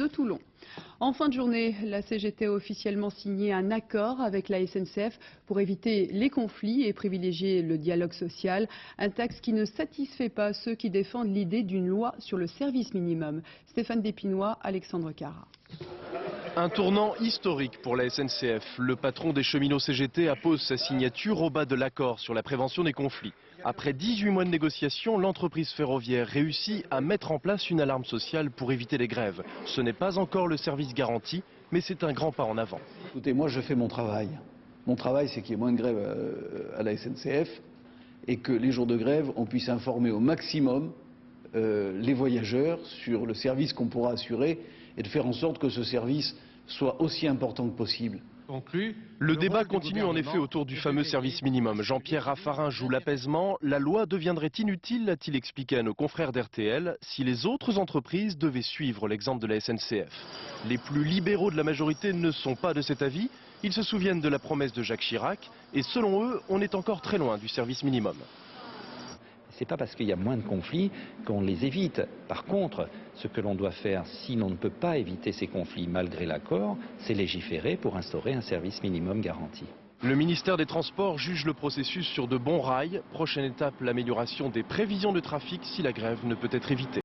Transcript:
de Toulon. En fin de journée, la CGT a officiellement signé un accord avec la SNCF pour éviter les conflits et privilégier le dialogue social. Un texte qui ne satisfait pas ceux qui défendent l'idée d'une loi sur le service minimum. Stéphane Despinois, Alexandre Cara. Un tournant historique pour la SNCF. Le patron des cheminots CGT appose sa signature au bas de l'accord sur la prévention des conflits. Après 18 mois de négociations, l'entreprise ferroviaire réussit à mettre en place une alarme sociale pour éviter les grèves. Ce n'est pas encore le service garanti, mais c'est un grand pas en avant. Écoutez, moi je fais mon travail. Mon travail, c'est qu'il y ait moins de grève à la SNCF et que les jours de grève, on puisse informer au maximum les voyageurs sur le service qu'on pourra assurer et de faire en sorte que ce service soit aussi important que possible. Le débat continue en effet autour du fameux service minimum. Jean-Pierre Raffarin joue l'apaisement. La loi deviendrait inutile, a-t-il expliqué à nos confrères d'RTL, si les autres entreprises devaient suivre l'exemple de la SNCF. Les plus libéraux de la majorité ne sont pas de cet avis. Ils se souviennent de la promesse de Jacques Chirac et selon eux, on est encore très loin du service minimum. C'est pas parce qu'il y a moins de conflits qu'on les évite. Par contre, ce que l'on doit faire, si l'on ne peut pas éviter ces conflits malgré l'accord, c'est légiférer pour instaurer un service minimum garanti. Le ministère des Transports juge le processus sur de bons rails. Prochaine étape, l'amélioration des prévisions de trafic si la grève ne peut être évitée.